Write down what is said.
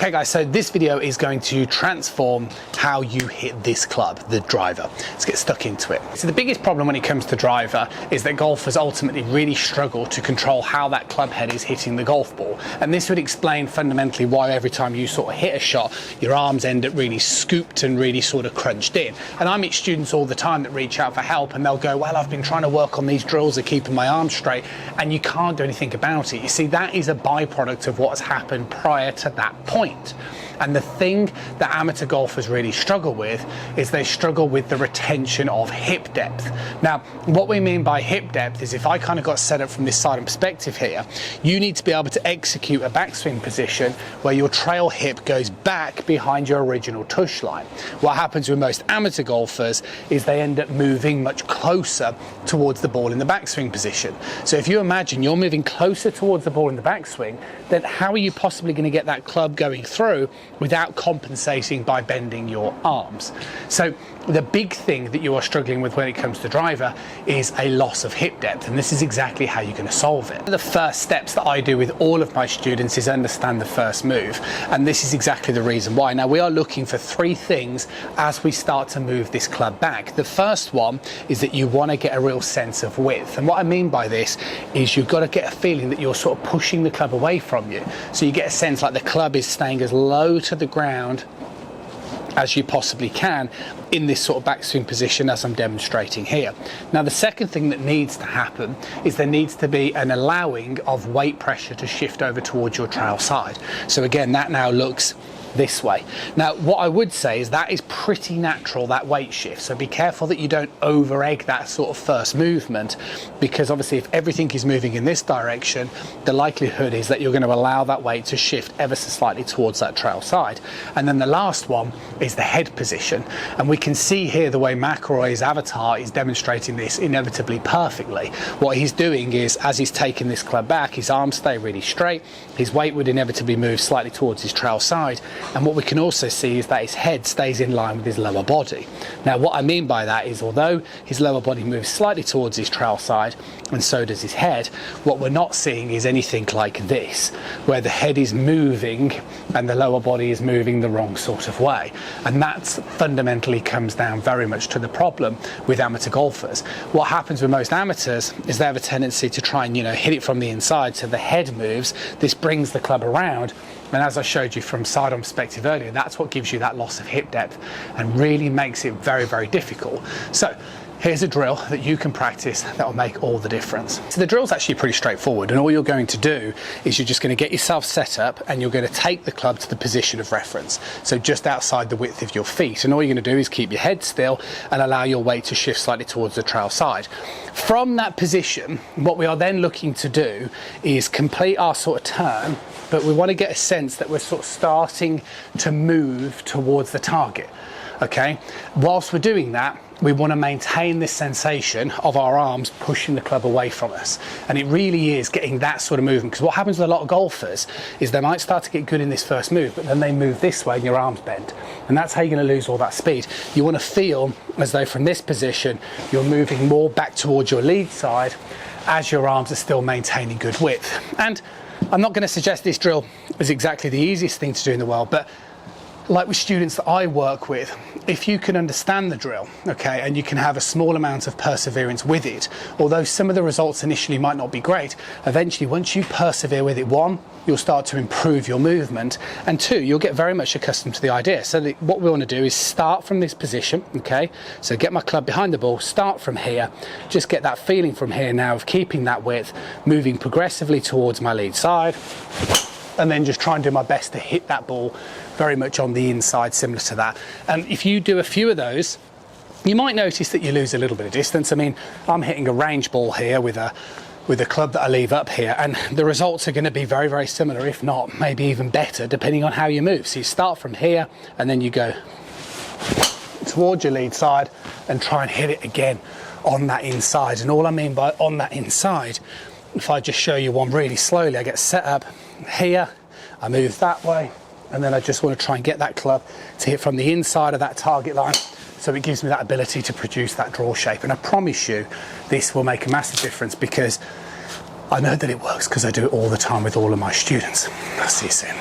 Okay guys, so this video is going to transform how you hit this club, the driver. Let's get stuck into it. So the biggest problem when it comes to driver is that golfers ultimately really struggle to control how that club head is hitting the golf ball. And this would explain fundamentally why every time you sort of hit a shot, your arms end up really scooped and really sort of crunched in. And I meet students all the time that reach out for help and they'll go, well, I've been trying to work on these drills of keeping my arms straight, and you can't do anything about it. You see, that is a byproduct of what has happened prior to that point. And the thing that amateur golfers really struggle with is they struggle with the retention of hip depth. Now, what we mean by hip depth is if I kind of got set up from this side and perspective here, you need to be able to execute a backswing position where your trail hip goes back behind your original tush line. What happens with most amateur golfers is they end up moving much closer towards the ball in the backswing position. So if you imagine you're moving closer towards the ball in the backswing, then how are you possibly going to get that club going through without compensating by bending your arms? So the big thing that you are struggling with when it comes to driver is a loss of hip depth, and this is exactly how you're going to solve it. The first steps that I do with all of my students is understand the first move, and this is exactly the reason why. Now, we are looking for three things as we start to move this club back. The first one is that you want to get a real sense of width, and what I mean by this is you've got to get a feeling that you're sort of pushing the club away from you, so you get a sense like the club is staying as low to the ground as you possibly can in this sort of backswing position as I'm demonstrating here. Now, the second thing that needs to happen is there needs to be an allowing of weight pressure to shift over towards your trail side. So again, that now looks this way. Now, what I would say is that is pretty natural, that weight shift, so be careful that you don't over egg that sort of first movement, because obviously if everything is moving in this direction, the likelihood is that you're going to allow that weight to shift ever so slightly towards that trail side. And then the last one is the head position, and we can see here the way McIlroys' avatar is demonstrating this inevitably perfectly. What he's doing is, as he's taking this club back, his arms stay really straight, his weight would inevitably move slightly towards his trail side, and what we can also see is that his head stays in line with his lower body. Now, what I mean by that is although his lower body moves slightly towards his trail side, and so does his head, what we're not seeing is anything like this, where the head is moving and the lower body is moving the wrong sort of way. And that fundamentally comes down very much to the problem with amateur golfers. What happens with most amateurs is they have a tendency to try and, hit it from the inside, so the head moves, this brings the club around, and as I showed you from side-on perspective earlier, that's what gives you that loss of hip depth and really makes it very, very difficult. So here's a drill that you can practice that will make all the difference. So the drill's actually pretty straightforward, and all you're going to do is you're just going to get yourself set up and you're going to take the club to the position of reference, so just outside the width of your feet, and all you're going to do is keep your head still and allow your weight to shift slightly towards the trail side. From that position, what we are then looking to do is complete our sort of turn, but we want to get a sense that we're sort of starting to move towards the target. Okay, whilst we're doing that, we want to maintain this sensation of our arms pushing the club away from us, and it really is getting that sort of movement, because what happens with a lot of golfers is they might start to get good in this first move, but then they move this way and your arms bend, and that's how you're going to lose all that speed. You want to feel as though from this position you're moving more back towards your lead side as your arms are still maintaining good width. And I'm not going to suggest this drill is exactly the easiest thing to do in the world, but like with students that I work with, if you can understand the drill, okay, and you can have a small amount of perseverance with it, although some of the results initially might not be great, eventually once you persevere with it, one, you'll start to improve your movement, and two, you'll get very much accustomed to the idea. So what we want to do is start from this position, okay, so get my club behind the ball, start from here, just get that feeling from here now of keeping that width, moving progressively towards my lead side, and then just try and do my best to hit that ball very much on the inside, similar to that. And if you do a few of those, you might notice that you lose a little bit of distance. I mean, I'm hitting a range ball here with a club that I leave up here, and the results are going to be very, very similar, if not maybe even better, depending on how you move. So you start from here and then you go towards your lead side and try and hit it again on that inside. And all I mean by on that inside, if I just show you one really slowly, I get set up here, I move that way, and then I just want to try and get that club to hit from the inside of that target line, so it gives me that ability to produce that draw shape. And I promise you this will make a massive difference, because I know that it works, because I do it all the time with all of my students. I'll see you soon.